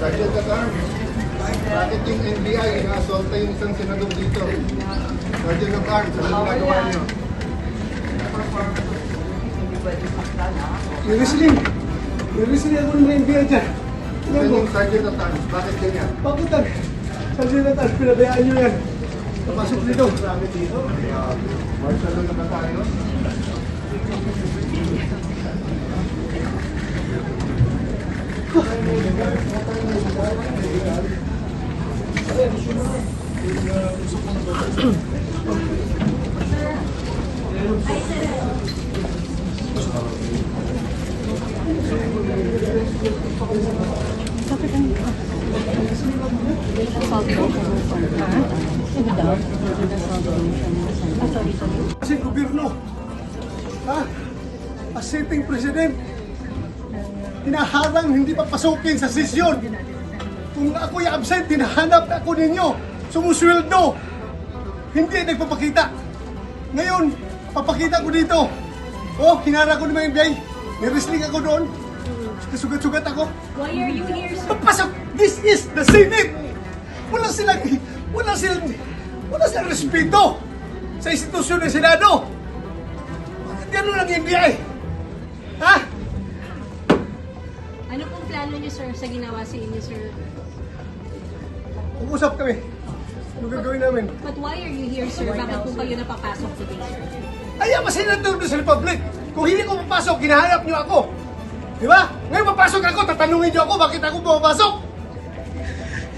Sergeant at Arms, bakit yung NBI ina-assaulta yung isang senador dito? Sergeant at Arms, ano ginagawa niyo? May-wrestling ako ng mga NBI dyan. Saan yung Sergeant at Arms? Bakit ganyan? Pakutan. Sergeant at Arms, pinabayaan nyo yan. Napasok dito. Marshal lang na tayo. Kasi gobyerno, as sitting president, hinaharang hindi papasukin sa sesyon. Kung ako'y absent, hinahanap ako ninyo, sumusweldo, hindi nagpapakita. Ngayon, papakita ko dito. Oh, hinara ko ng mga NBI, may-wrestling ako doon, sugat-sugat ako. Why are you here, sir? Papasok! This is the Senate! Wala silang respeto sa institusyon ng Senado. Bakit gano'n ang NBI? Ha? Ano pong plano niyo, sir, sa ginawa sa inyo, sir? Mag-usap kami. Ano gagawin namin? But why are you here, sir? Bakit po kayo napapasok today, sir? Ay, ang senador doon sa Republic. Kung hindi ko papasok, hinahanap niyo ako. Di ba? Ngayon papasok ako, tatanungin niyo ako bakit ako pumapasok.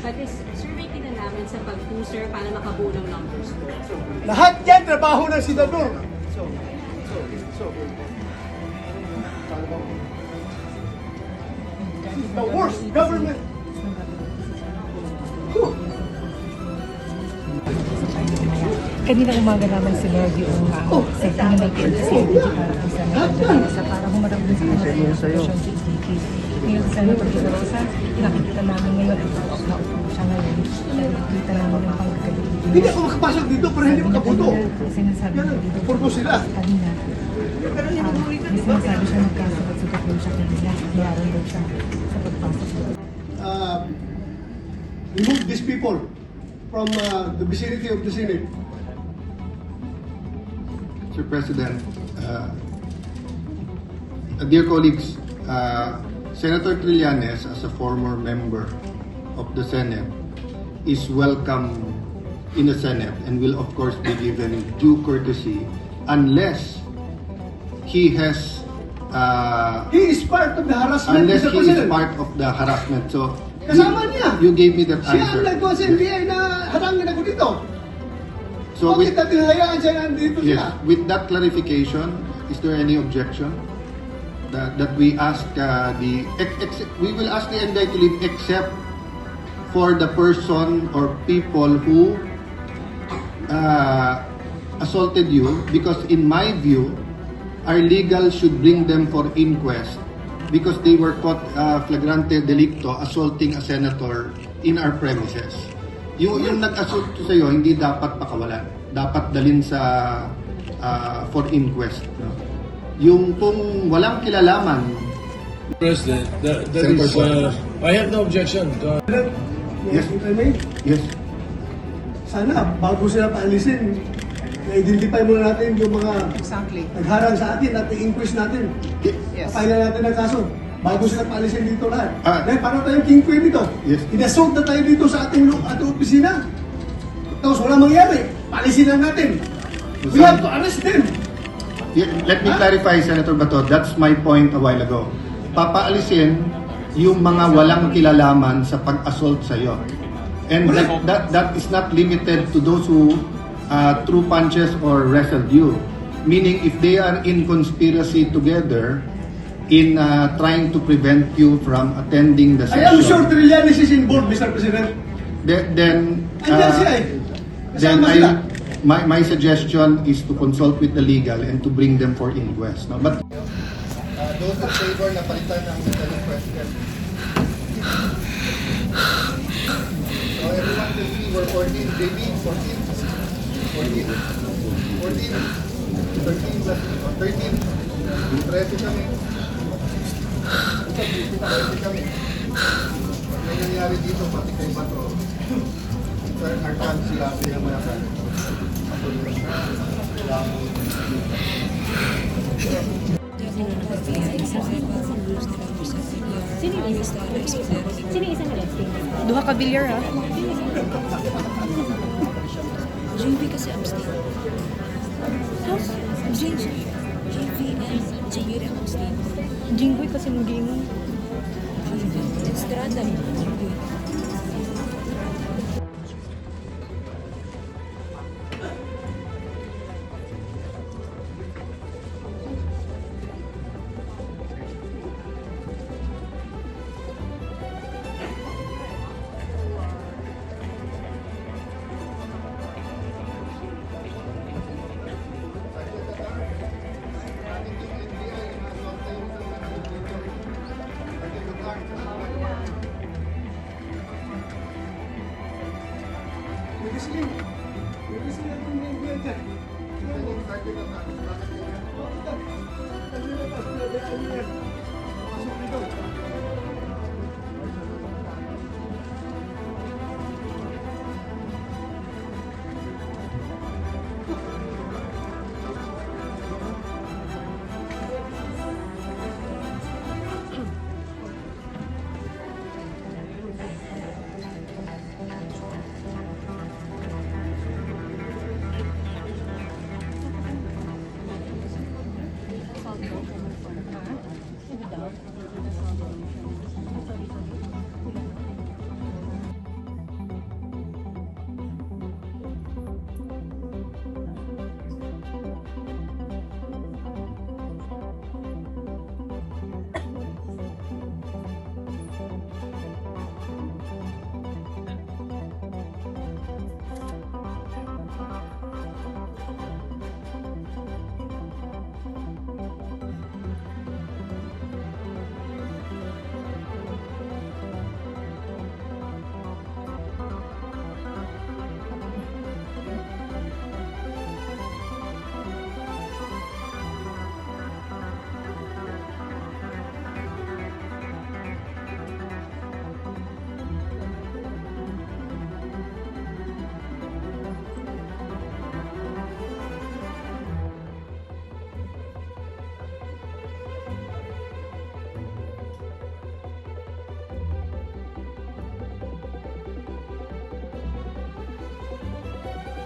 But is survey kinalaman sa pag-booster para makabuo ng numbers po. Lahat yan, trabaho ng senador. The worst government. Kanina umaga naman si Lord yung setting na may PLCD para humarap din sa kanya sa sitwasyon sa EDP. Ngayon sa pagkakasa, nakikita namin ngayon naupo siya ngayon. Nakikita namin yung panggagaling. Hindi ako makapasok dito pero hindi makabuto. Sinasabi Yan, niya dito. purpo sila. Kanina. May sinasabi siya nagkasugat-sugat daw siya kanina. Hiyaran daw siya sa pagpasok. Remove these people from the vicinity of the Senate. Mr. President, dear colleagues, Senator Trillanes, as a former member of the Senate, is welcome in the Senate and will of course be given due courtesy unless he has He is part of the harassment, unless Mr. he is President. part of the harassment. So Kasama niya. you gave me that Siya ang answer. naggawa sa NBI na harangin ako dito. So Bakit with, natin hayaan siya nandito yes, sila? with that clarification, is there any objection that we ask we will ask the NBI to leave except for the person or people who assaulted you, because in my view, our legal should bring them for inquest because they were caught flagrante delicto assaulting a senator in our premises. Yung nag-assault sa iyo, hindi dapat pakawalan. Dapat dalhin sa for inquest. No? Yung kung walang kilalaman, President, that is, I have no objection. Yes. If I may, yes, sana bago sila paalisin, na-identify muna natin yung mga nagharang sa atin at i-inquest natin. yes. Pailan natin ang kaso. Bago sila paalisin dito lahat. Ah. Dahil paano tayong king queen dito? Yes. Inassault na tayo dito sa ating opisina. Tapos wala mangyari. Paalisin lang natin. We have to arrest them. Let me clarify, Senator Bato. That's my point a while ago. Papaalisin yung mga walang kilalaman sa pag-assault sa iyo. And that is not limited to those who threw punches or wrestled you. Meaning, if they are in conspiracy together in trying to prevent you from attending the I am session, sure Trillanes is involved, Mr. President. then Andyan siya eh. then Kasama sila. my suggestion is to consult with the legal and to bring them for inquest. No? But those in favor na palitan ang Senate President. So everyone can see we're 14, JB, 14, 14, 13 plus 13, 13 kami. Yung nangyari dito, pati kay Bato, sa Arkan sila, pinamayakan. Sino yung isang electing? Duha ka bilyar ha? JV kasi abstain. JV and Jayuri ang abstain. Jinggoy kasi mag-iingon. Estrada. Nag-isling. Nag-isling ako ng NBI dyan. Pasok dito.